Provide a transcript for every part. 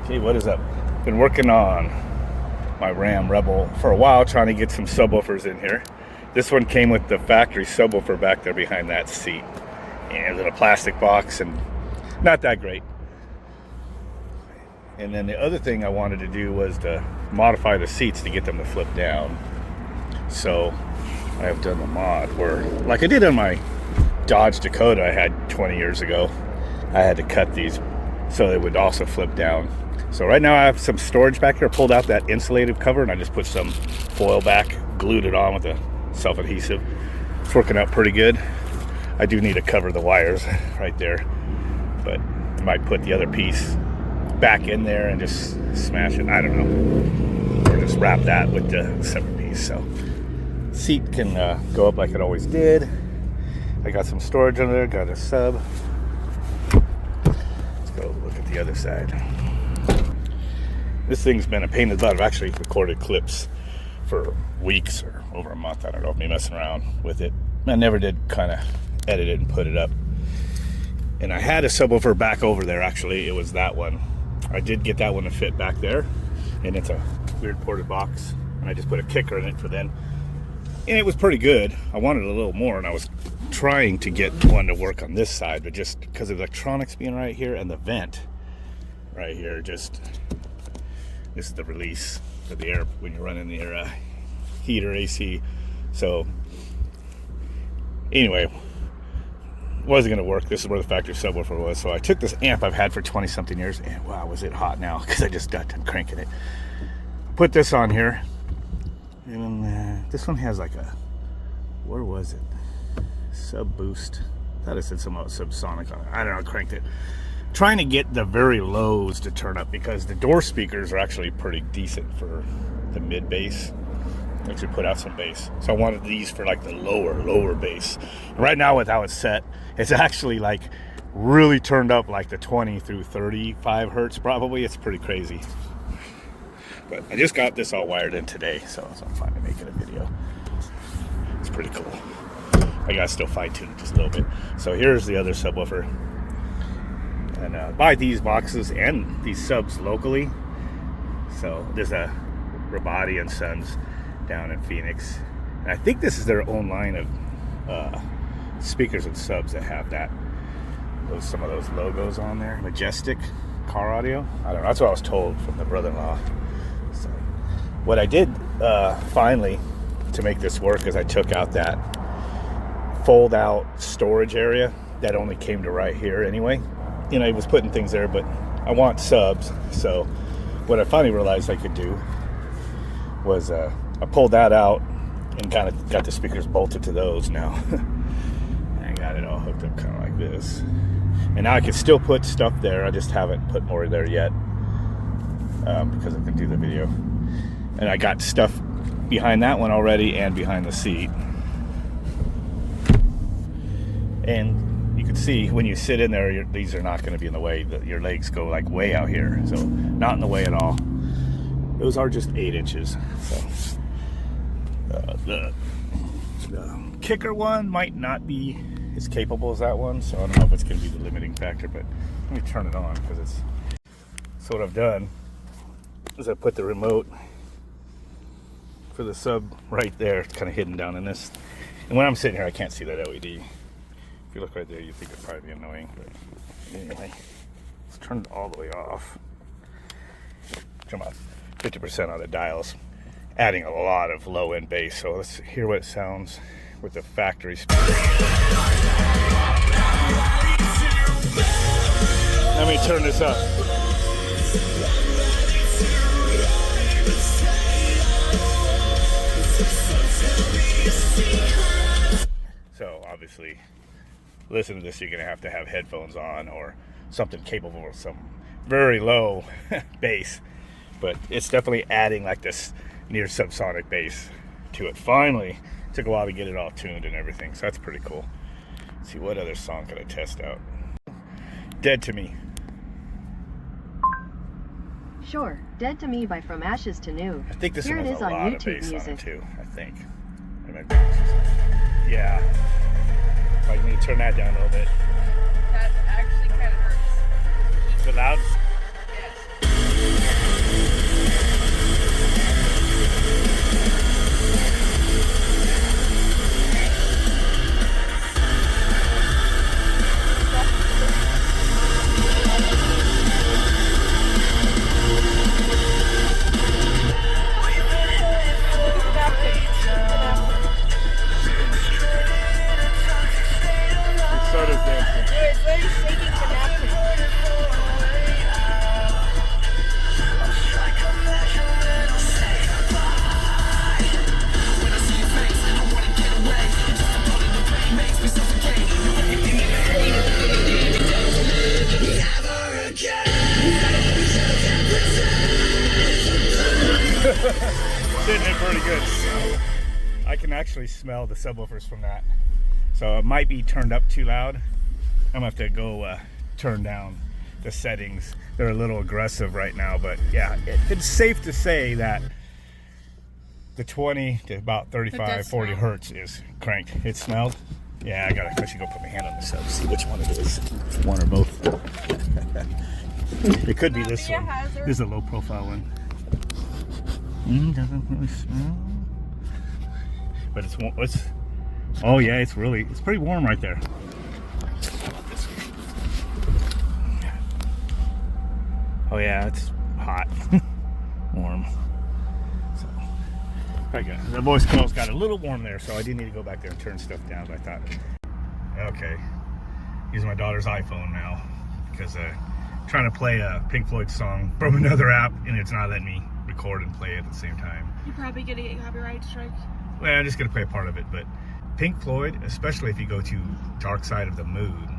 Okay, what is up? Been working on my Ram Rebel for a while, trying to get some subwoofers in here. This one came with the factory subwoofer back there behind that seat, and in a plastic box, and not that great. And then the other thing I wanted to do was to modify the seats to get them to flip down. So I have done the mod where, like I did on my Dodge Dakota I had 20 years ago, I had to cut these so they would also flip down. So right now I have some storage back here. I pulled out that insulative cover and I just put some foil back, glued it on with a self-adhesive. It's working out pretty good. I do need to cover the wires right there, but I might put the other piece back in there and just smash it. I don't know. Or just wrap that with the separate piece. So seat can go up like it always did. I got some storage under there, got a sub. Let's go look at the other side. This thing's been a pain in the butt. I've actually recorded clips for weeks or over a month. I don't know, me messing around with it. I never did kind of edit it and put it up. And I had a subwoofer back over there, actually. It was that one. I did get that one to fit back there. And it's a weird ported box. And I just put a kicker in it for then. And it was pretty good. I wanted a little more, and I was trying to get one to work on this side, but just because of the electronics being right here and the vent right here, just... This is the release of the air when you're running the heater AC. So anyway, wasn't going to work. This is where the factory subwoofer was. So I took this amp I've had for 20 something years, and wow, was it hot now, because I just got done cranking it. Put this on here, and this one has like a, where was it? Sub boost. I thought it said something about subsonic on it. I don't know, I cranked it. Trying to get the very lows to turn up, because the door speakers are actually pretty decent for the mid bass. Actually put out some bass. So I wanted these for like the lower bass. And right now with how it's set, it's actually like really turned up like the 20 through 35 hertz probably. It's pretty crazy. But I just got this all wired in today, so I'm finally making a video. It's pretty cool. I gotta still fine tune it just a little bit. So here's the other subwoofer. And buy these boxes and these subs locally. So there's a Rabati and Sons down in Phoenix, and I think this is their own line of speakers and subs that have that, some of those logos on there. Majestic car audio. I don't know. That's what I was told from the brother-in-law. So what I did finally to make this work is I took out that fold-out storage area that only came to right here anyway. You know, I was putting things there, but I want subs. So what I finally realized I could do was I pulled that out and kind of got the speakers bolted to those now. I got it all hooked up kind of like this. And now I can still put stuff there. I just haven't put more there yet because I can do the video. And I got stuff behind that one already and behind the seat. And you can see when you sit in there, these are not going to be in the way. Your legs go like way out here, so not in the way at all. Those are just 8 inches. So the kicker one might not be as capable as that one, so I don't know if it's going to be the limiting factor, but let me turn it on, because it's... So what I've done is I put the remote for the sub right there. It's kind of hidden down in this, and when I'm sitting here I can't see that LED. If you look right there, you think it'd probably be annoying, but anyway, let's turn it all the way off. Come on, 50% on the dials, adding a lot of low-end bass. So let's hear what it sounds with the factory speaker. Let me turn this up. So obviously, listen to this, you're going to have headphones on or something capable of some very low bass. But it's definitely adding like this near subsonic bass to it. Finally, took a while to get it all tuned and everything, so that's pretty cool. Let's see, what other song can I test out? Dead to Me. Sure, Dead to Me by From Ashes to New. I think this Here one it has is a on lot of YouTube bass Music. on it too, I think. Yeah. I need to turn that down a little bit. That actually kind of hurts. Is it loud? Yes. Didn't hit pretty good. I can actually smell the subwoofers from that. So it might be turned up too loud. I'm gonna have to go turn down the settings. They're a little aggressive right now, but yeah, it's safe to say that the 20 to about 35, 40 hertz is cranked. It smelled. Yeah, I should go put my hand on the sub, see which one it is. One or both. It could be this one. This is a low profile one. Doesn't really smell. But it's oh yeah, it's pretty warm right there. Oh yeah, it's hot. Warm. So, okay. The voice coils got a little warm there, so I did need to go back there and turn stuff down, but I thought, okay. Using my daughter's iPhone now because trying to play a Pink Floyd song from another app and it's not letting me record and play it at the same time. You're probably gonna get copyright strike. Well, I'm just gonna play a part of it, but Pink Floyd, especially if you go to Dark Side of the Moon,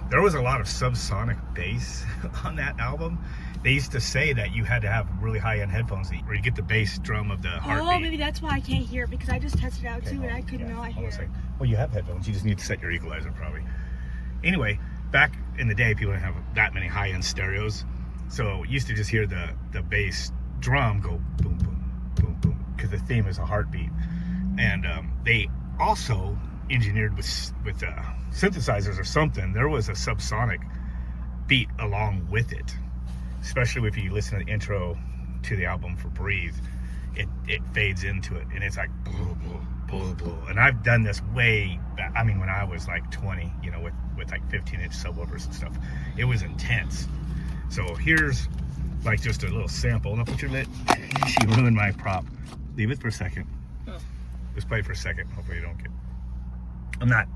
there was a lot of subsonic bass on that album. They used to say that you had to have really high-end headphones where you get the bass drum of the heartbeat. Oh, maybe that's why I can't hear it, because I just tested it out too and I could not hear it. Well, you have headphones. You just need to set your equalizer probably. Anyway, back in the day, people didn't have that many high-end stereos, so you used to just hear the bass drum go boom, boom, boom, boom, because the theme is a heartbeat. And they also engineered with synthesizers or something. There was a subsonic beat along with it, especially if you listen to the intro to the album for Breathe. It fades into it and it's like blah, blah, blah, blah. And I've done this way back, I mean when I was like 20, you know, with like 15-inch subwoofers and stuff. It was intense. So here's like just a little sample. Now put your lid. She ruined my prop. Leave it for a second. Oh. Just play for a second. Hopefully you don't get, I'm not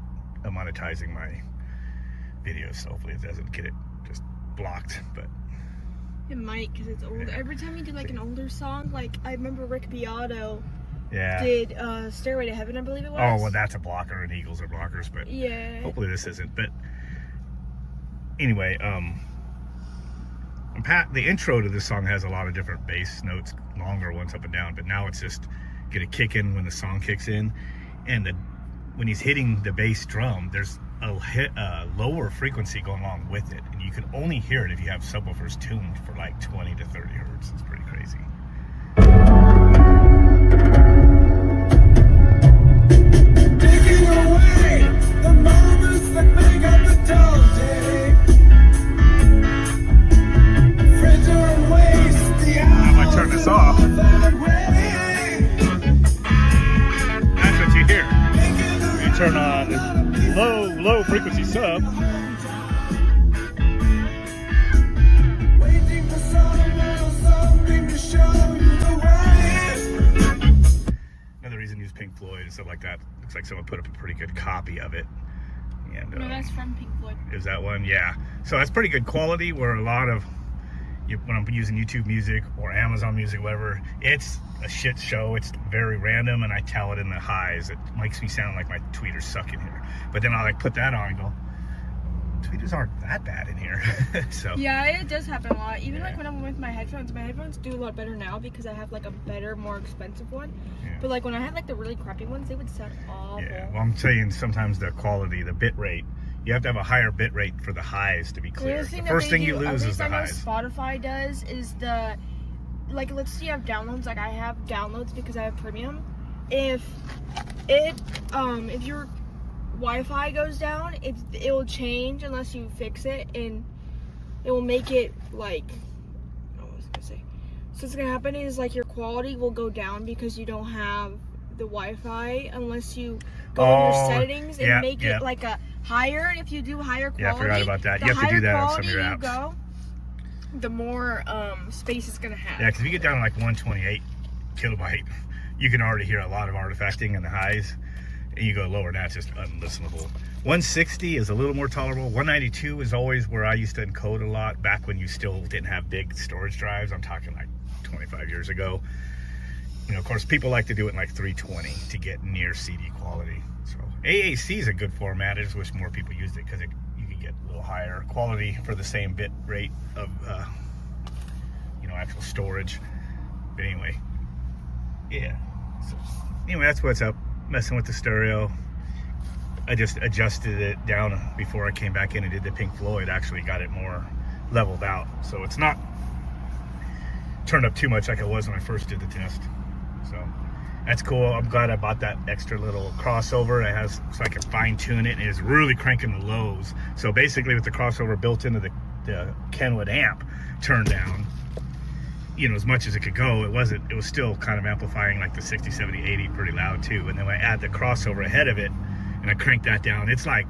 monetizing my videos, so hopefully it doesn't get it just blocked, but it might, because it's old. Every time you do like an older song, like I remember Rick Beato did Stairway to Heaven, I believe it was. Oh, well that's a blocker and Eagles are blockers, but yeah, hopefully this isn't. But anyway, the intro to this song has a lot of different bass notes, longer ones up and down, but now it's just gonna kick in when the song kicks in, and when he's hitting the bass drum, there's a lower frequency going along with it, and you can only hear it if you have subwoofers tuned for like 20 to 30 hertz. It's pretty crazy. Taking away the moments that make up the dull day. Fritter and waste the hours. I might turn this off. That's what you hear. You turn on low frequency sub. Waiting for something to show you the way. Another reason to use Pink Floyd and stuff like that. Looks like someone put up a pretty good copy of it. And no, that's from Pink Floyd. Is that one? Yeah. So that's pretty good quality. Where a lot of when I'm using YouTube Music or Amazon Music, whatever, it's a shit show. It's very random, and I tell it in the highs. It makes me sound like my tweeters suck in here. But then I like put that on and go, tweeters aren't that bad in here. So yeah, it does happen a lot. Even like when I'm with my headphones do a lot better now because I have like a better, more expensive one. Yeah. But like when I had like the really crappy ones, they would sound awful. Yeah, well, I'm saying sometimes the quality, the bit rate, you have to have a higher bit rate for the highs to be clear. The first thing you lose is the highs. Spotify does is like, let's say you have downloads. Like I have downloads because I have premium. If your Wi-Fi goes down, it will change unless you fix it, and it will make it like, what was I gonna say? So what's gonna happen is like your quality will go down because you don't have the Wi-Fi unless you go in your settings and make it like a higher. And if you do higher quality, yeah, I forgot about that. You have to do that on some of your apps. Go, the more space it's gonna have. Yeah, because if you get down to like 128 kilobyte, you can already hear a lot of artifacting in the highs. And you go lower, that's just unlistenable. 160 is a little more tolerable. 192 is always where I used to encode a lot back when you still didn't have big storage drives. I'm talking like 25 years ago. You know, of course, people like to do it in like 320 to get near CD quality. So AAC is a good format. I just wish more people used it because you can get a little higher quality for the same bit rate of, you know, actual storage. But anyway, yeah. So anyway, that's what's up. Messing with the stereo. I just adjusted it down before I came back in and did the Pink Floyd. Actually got it more leveled out, so it's not turned up too much like it was when I first did the test. So that's cool. I'm glad I bought that extra little crossover. It has, so I can fine tune it, and it's really cranking the lows. So basically with the crossover built into the Kenwood amp turned down, you know, as much as it could go, it was still kind of amplifying like the 60, 70, 80 pretty loud too. And then when I add the crossover ahead of it and I crank that down, it's like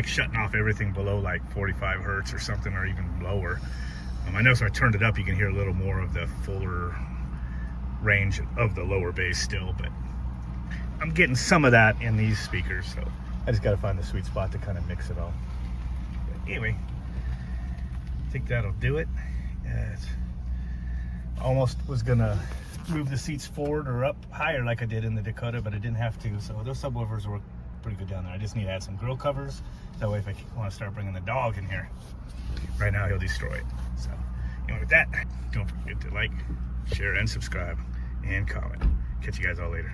shutting off everything below like 45 hertz or something, or even lower. I know, so I turned it up, you can hear a little more of the fuller range of the lower bass still, but I'm getting some of that in these speakers, so I just got to find the sweet spot to kind of mix it all. But anyway, I think that'll do it. Almost was gonna move the seats forward or up higher like I did in the Dakota, but I didn't have to. So those subwoofers work pretty good down there. I just need to add some grill covers, that way if I want to start bringing the dog in here, right now he'll destroy it. So anyway, with that, don't forget to like, share, and subscribe, and comment. Catch you guys all later.